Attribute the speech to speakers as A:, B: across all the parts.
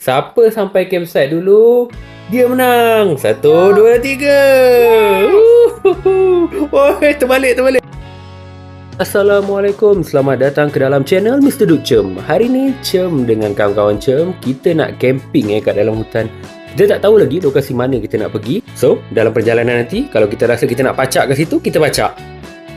A: Siapa sampai campsite dulu, dia menang. 1, 2, 3. Woi, terbalik. Assalamualaikum, selamat datang ke dalam channel Mr. Duk Cem. Hari ni Cem dengan kawan-kawan Cem, kita nak camping kat dalam hutan. Kita tak tahu lagi lokasi mana kita nak pergi. So, dalam perjalanan nanti, kalau kita rasa kita nak pacak ke situ, kita pacak.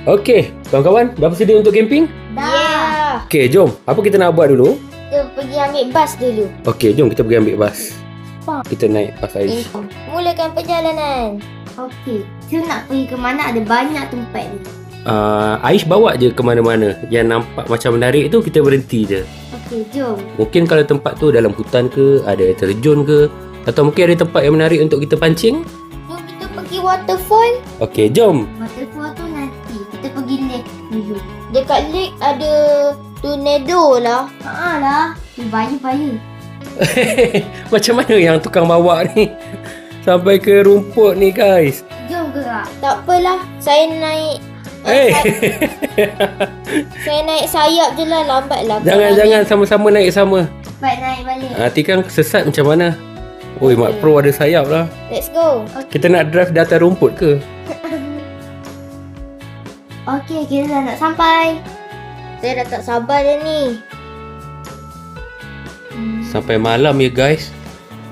A: Okey, kawan-kawan, dah bersedia untuk camping?
B: Dah.
A: Okey, jom. Apa kita nak buat dulu?
B: Kita pergi ambil bas dulu.
A: Okey, jom kita pergi ambil bas. Kita naik bas Aish.
B: Mulakan perjalanan. Okey. Kita nak pergi ke mana? Ada banyak tempat ni.
A: Aish bawa je ke mana-mana. Yang nampak macam menarik tu, kita berhenti je.
B: Okey, jom.
A: Mungkin kalau tempat tu dalam hutan ke, ada air terjun ke, atau mungkin ada tempat yang menarik untuk kita pancing.
B: Jom kita pergi waterfall.
A: Okey, jom.
B: Waterfall tu nanti. Kita pergi lake dulu. Dekat lake ada tornado lah. Lah. Bahaya.
A: Macam mana yang tukang bawa ni sampai ke rumput ni, guys?
B: Jom gerak. Tak apalah. Saya naik saya naik sayap je lah. Lambat lah.
A: Jangan sama-sama naik sama.
B: Cepat naik balik.
A: Nanti kan sesat macam mana? Oi, Mak Pro ada sayap lah.
B: Let's go.
A: Kita nak drive di atas rumput ke?
B: Okey, kita dah nak sampai. Saya dah tak sabar dah ni.
A: Sampai malam ya, guys.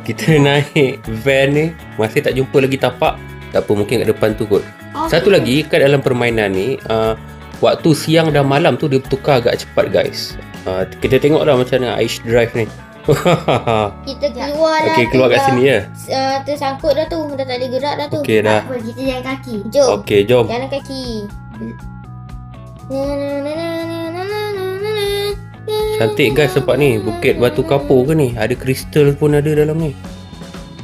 A: Kita naik van ni. Masih tak jumpa lagi tapak. Tak apa, mungkin kat depan tu kot. Satu lagi, kat dalam permainan ni, waktu siang dan malam tu dia bertukar agak cepat, guys. Kita tengok lah macam mana Aish drive ni.
B: Kita keluar lah.
A: Okey, keluar kat sini ya.
B: Tersangkut dah tu. Dah tak boleh gerak dah tu.
A: Okey dah.
B: Tak apa, kita jalan kaki. Jom.
A: Okey, jom.
B: Jalan kaki.
A: Cantik, guys, tempat ni. Bukit Batu Kapur ke ni? Ada kristal pun ada dalam ni.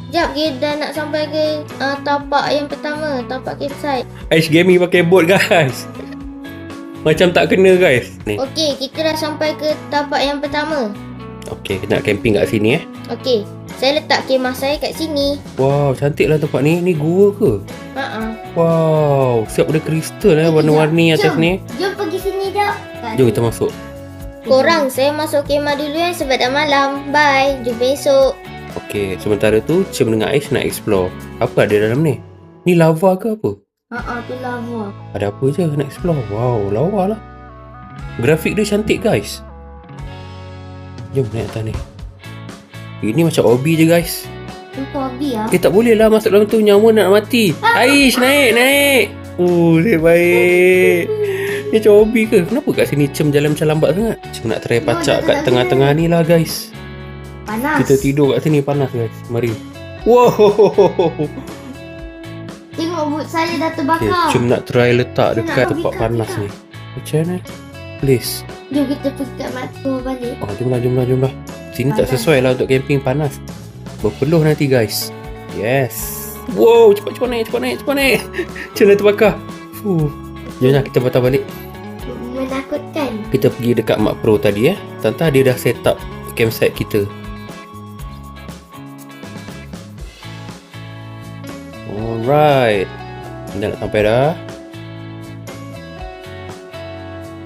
B: Sekejap, kita dah nak sampai ke tapak yang pertama. Tapak campsite.
A: Aish gaming pakai boat, guys. Macam tak kena, guys. Ni.
B: Okey, kita dah sampai ke tapak yang pertama.
A: Okey, kita nak camping kat sini
B: Okey, saya letak kemah saya kat sini.
A: Wow, cantik lah tempat ni. Ni gua ke? Wow, siap ada kristal warna-warni atas ni.
B: Jom pergi sini dah.
A: Jom kita masuk.
B: Korang, saya masuk kemah dulu sebab dah malam. Bye, jumpa esok.
A: Okey, sementara tu Cem dengan Aish nak explore. Apa ada dalam ni? Ni lava ke apa?
B: Tu lava.
A: Ada apa je nak explore? Wow, lawa lah. Grafik dia cantik, guys. Jom naik atas ni. Ini macam obi je, guys.
B: Itu hobi lah.
A: Tak boleh lah masuk dalam tu, nyawa nak mati. Aish, naik. Baik. Ni macam hobi ke? Kenapa kat sini Cem jalan macam lambat sangat? Cem nak try pacak kat tengah-tengah ni lah, guys.
B: Panas.
A: Kita tidur kat sini panas, guys. Mari. Wow.
B: Tengok boot saya dah
A: Okay,
B: terbakar.
A: Cem nak try letak
B: Cem
A: dekat
B: nak
A: tempat
B: bika.
A: panas ni. Macam mana? Please.
B: Jom kita pergi kat Matu balik.
A: Jomlah. Sini tak
B: Panas.
A: sesuai lah untuk camping, panas. Berpeluh nanti, guys. Yes. Wow, cepat naik. Cem dah terbakar. Jom kita patah balik.
B: Menakutkan.
A: Kita pergi dekat Mak Pro tadi Tanta dia dah set up campsite kita. Alright. Dah nak sampai dah.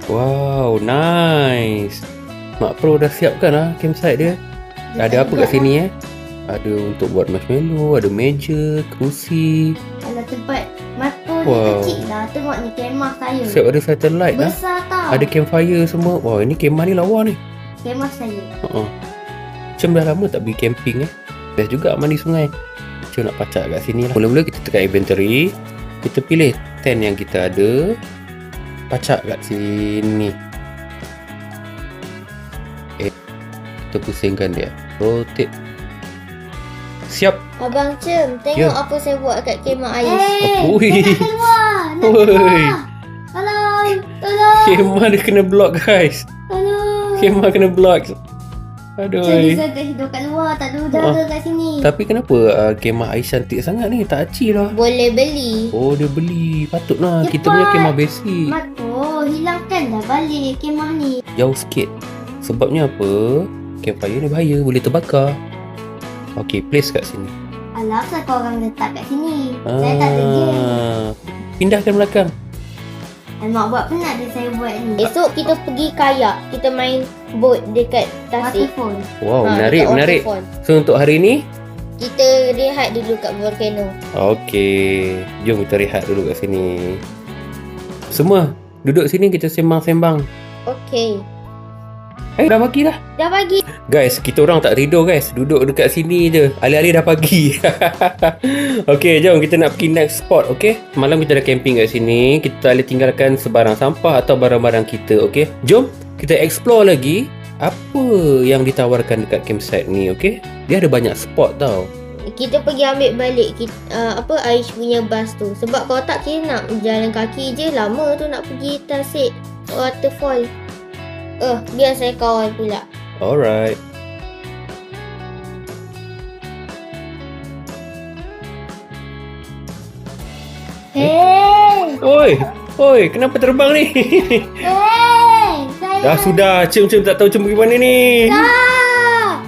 A: Wow, nice. Mak Pro dah siapkan lah campsite dia. Ada apa kat sini Ada untuk buat marshmallow, ada meja, kerusi.
B: Kalau tempat Matu ni
A: Wow.
B: kecil lah. Tengok ni kemah saya.
A: Siap ada satellite lah.
B: Besar tau.
A: Ada campfire semua. Wah, ini kemah ni lawa ni.
B: Kemah saya.
A: Cem dah lama tak pergi camping Best juga mandi sungai. Cem nak pacak kat sini lah. Mula-mula kita tekan inventory. Kita pilih tent yang kita ada. Pacak kat sini. Kita pusingkan dia. Rotate. Siap.
B: Abang Cem, tengok
A: Ya.
B: apa saya buat kat kemah Ais.
A: Ui.
B: Nak keluar.
A: Oi.
B: Tolong.
A: Kemah dia kena block, guys.
B: Tolong.
A: Kemah kena block.
B: Jadi
A: Aduh.
B: saya kat hidup kat luar. Tak ada udara kat sini.
A: Tapi kenapa kemah Aish cantik sangat ni? Tak aci lah.
B: Boleh beli.
A: Oh, dia beli. Patutlah.
B: Cepat.
A: Kita punya kemah basic.
B: Matu, hilangkan dah balik kemah ni.
A: Jauh sikit. Sebabnya apa? Campfire ni bahaya, boleh terbakar. Okey, place kat sini.
B: Alah, kenapa korang letak kat sini? Saya tak ada game.
A: Pindahkan belakang.
B: Mak buat penat dia saya buat ni. Esok kita pergi kayak. Kita main boat dekat Tasik. Waterfall.
A: Wow, menarik. So untuk hari ni
B: kita rehat dulu kat volcano.
A: okey, jom kita rehat dulu kat sini. Semua duduk sini kita sembang-sembang.
B: Okey.
A: Dah pagi dah.
B: Dah pagi.
A: Guys, kita orang tak tidur guys. Duduk dekat sini je. Alih-alih dah pagi. Okey, jom kita nak pergi next spot, okey? Malam kita dah camping kat sini. Kita boleh tinggalkan sebarang sampah atau barang-barang kita, okey? Jom kita explore lagi apa yang ditawarkan dekat campsite ni, okey? Dia ada banyak spot tau.
B: Kita pergi ambil balik Aish punya bus tu. Sebab kalau tak kita nak jalan kaki je. Lama tu nak pergi Tasik Waterfall. Biar saya kawal pula.
A: Alright.
B: Hey!
A: Oi, kenapa terbang ni?
B: Hey!
A: Dah sudah, Cem tak tahu Cem pergi mana ni.
B: Dah!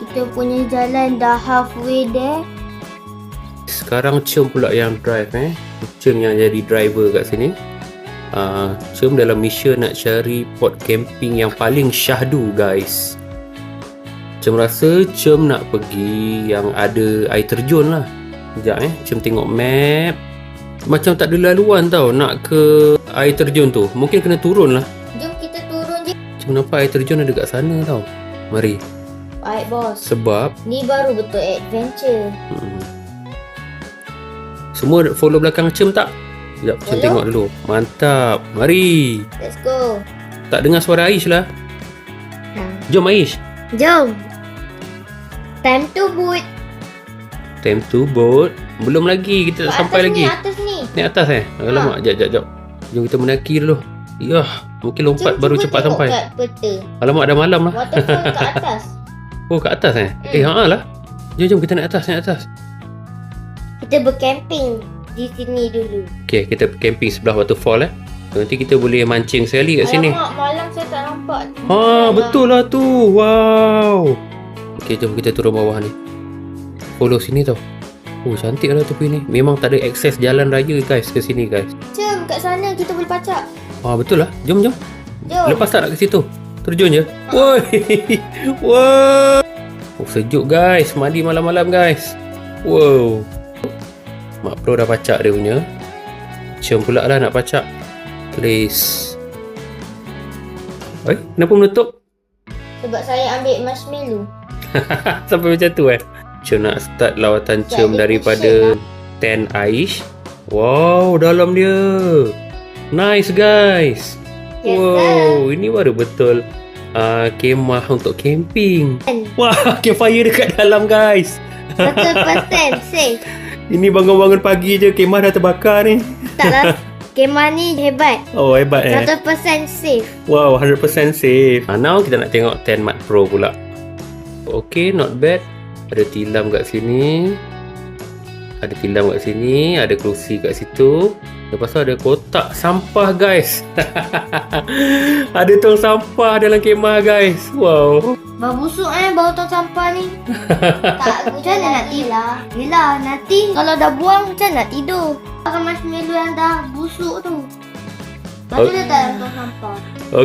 B: Kita punya jalan dah halfway there.
A: Sekarang Cem pula yang drive Cem yang jadi driver kat sini. Cem dalam mission nak cari spot camping yang paling syahdu guys. Cem rasa Cem nak pergi yang ada air terjun lah. Sekejap Cem tengok map. Macam tak ada laluan tau nak ke air terjun tu. Mungkin kena turun lah.
B: Jom kita turun je.
A: Cem nampak air terjun ada kat sana tau. Mari.
B: Baik bos.
A: Sebab
B: ni baru betul adventure.
A: Semua follow belakang Cem tak? Sekejap, Cem tengok dulu. Mantap. Mari.
B: Let's go.
A: Tak dengar suara Aish lah. Jom Aish.
B: Jom. Time to boot.
A: Time to boat. Belum lagi. Kita tak sampai lagi.
B: Atas ni.
A: Ni atas Alamak. Jap. Jom kita mendaki dulu. Yah. Mungkin lompat baru cepat sampai.
B: Kat peta.
A: Alamak dah malam lah.
B: Waterfall kat atas.
A: Oh kat atas lah. Jom kita naik atas.
B: Kita bercamping di sini dulu.
A: Okay, kita camping sebelah waterfall Nanti kita boleh mancing sekali kat sini.
B: Alamak, malam saya tak nampak.
A: Betul lah tu. Wow. Okay, jom kita turun bawah ni. Follow sini tau. Oh, cantik lah tepi ni. Memang tak ada akses jalan raya guys ke sini guys.
B: Cem, kat sana kita boleh pacak.
A: Betul lah. Jom.
B: Jom.
A: Lepas tak nak ke situ? Terjun je. Woi. Wow. Oh, sejuk guys. Mandi malam-malam guys. Wow. Mak Pro dah pacak dia punya. Cem pula lah nak pacak. Please. Kenapa menutup?
B: Sebab saya ambil marshmallow.
A: Sampai macam tu Cem nak start lawatan Cem daripada tent Aish. Wow, dalam dia. Nice guys.
B: Yes,
A: wow, ini baru betul kemah untuk camping. Wah, campfire dekat dalam guys.
B: 100% safe.
A: Ini bangun-bangun pagi je kemah dah terbakar ni.
B: Taklah, kemah ni hebat.
A: Oh, hebat
B: 100% safe.
A: Wow, 100% safe. Now kita nak tengok tent Mat Pro pula. Okay, not bad. Ada tilam kat sini. Ada kerusi kat situ. Lepas tu ada kotak sampah guys. Ada tong sampah dalam kemah guys. Wow.
B: Bau busuk bau tong sampah ni. Tak, macam mana nak tidur? Yelah, nanti kalau dah buang macam nak tidur. Makan marshmallow yang dah busuk tu. Lepas tu dah tak ada tong sampah.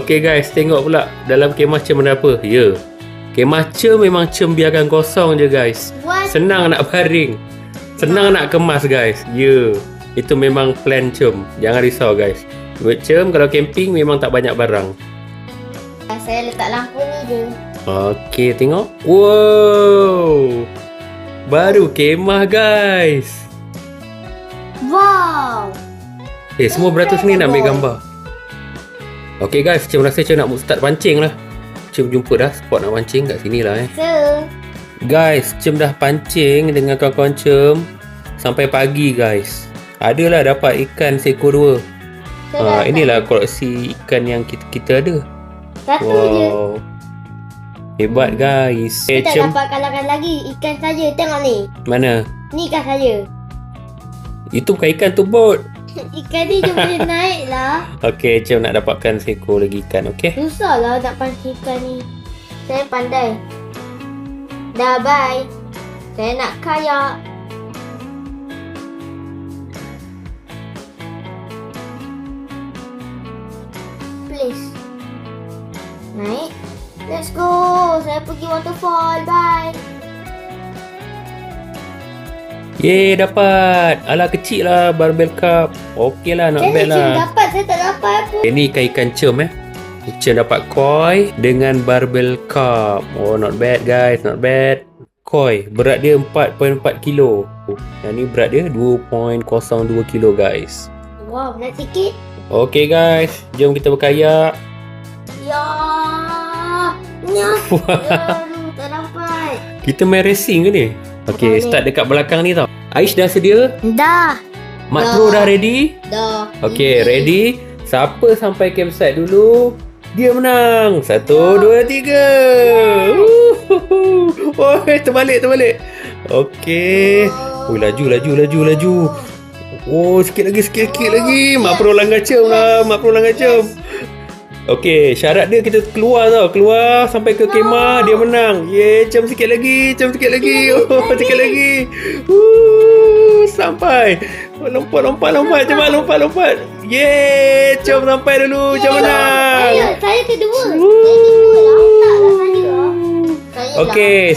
A: Okay guys, tengok pula dalam kemah Cem ada apa. Kemah Cem memang Cem biarkan kosong je guys. Senang nak baring. Senang nak kemas guys. Itu memang plan Cem. Jangan risau guys. Buat Cem kalau camping memang tak banyak barang.
B: Saya letak lampu ni je.
A: Okey, tengok. Wow. Baru kemah guys.
B: Wow.
A: Semua beratus ni nak ambil gambar. Okey guys, Cem rasa Cem nak start pancing lah. Cem jumpa dah spot nak pancing kat sini lah Guys, Cem dah pancing dengan kawan-kawan Cem sampai pagi guys. Adalah dapat ikan seekor 2. Inilah koleksi ikan yang kita ada.
B: Satu je.
A: Hebat guys.
B: Kita tak dapat kalahkan lagi. Ikan saja. Tengok ni.
A: Mana?
B: Ni ikan saja.
A: Itu bukan ikan tu bot.
B: Ikan ni je boleh naik lah.
A: Okey, Cem nak dapatkan seekor lagi ikan. Okey.
B: Susah lah nak pancing ikan ni. Saya pandai. Dah bye. Saya nak kayak. Naik. Let's go. Saya pergi waterfall. Bye.
A: Yeay, dapat. Alah, kecil lah barbell cup. Okey lah, not bad
B: Macam
A: lah.
B: dapat. Saya tak dapat apa.
A: Ini ikan cem Cem dapat koi dengan barbell cup. Oh, not bad guys, not bad. Koi, berat dia 4.4 kilo. Oh, yang ni berat dia 2.02 kilo guys.
B: Wow, nak sikit.
A: Okey guys, jom kita berkayak.
B: Ya. Ya. Tak dapat.
A: Kita main racing ke ni? Okey,
B: Boleh.
A: start dekat belakang ni tau. Aish dah sedia?
B: Dah.
A: Mak Pro dah ready?
B: Dah.
A: Okey, ready? Siapa sampai campsite dulu, dia menang. 1, 2, 3. Oh, terbalik. Okey. Oh, laju. Oh, sikit lagi. Mak Pro langgar cem lah. Okey, syarat dia kita keluar tau. Keluar sampai ke kemah, dia menang. Yeay, cem sikit lagi. Oh, sikit lagi. Sampai. Oh, lompat. Cepat lompat. Yeay, cem sampai dulu. Cem menang.
B: Saya kedua. Lantaklah saya.
A: Okey,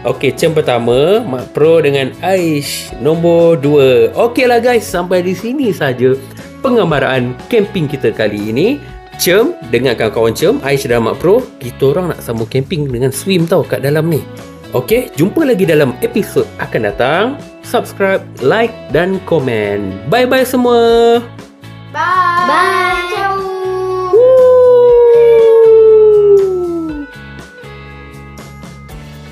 A: Okey, cem pertama, Mak Pro dengan Aish nombor 2. Okeylah guys, sampai di sini saja penggambaraan camping kita kali ini. Cem dengan kawan-kawan Cem, Aish dan Mak Pro, kita orang nak sambung camping dengan swim tau kat dalam ni. Okey, jumpa lagi dalam episod akan datang. Subscribe, like dan komen. Bye-bye semua.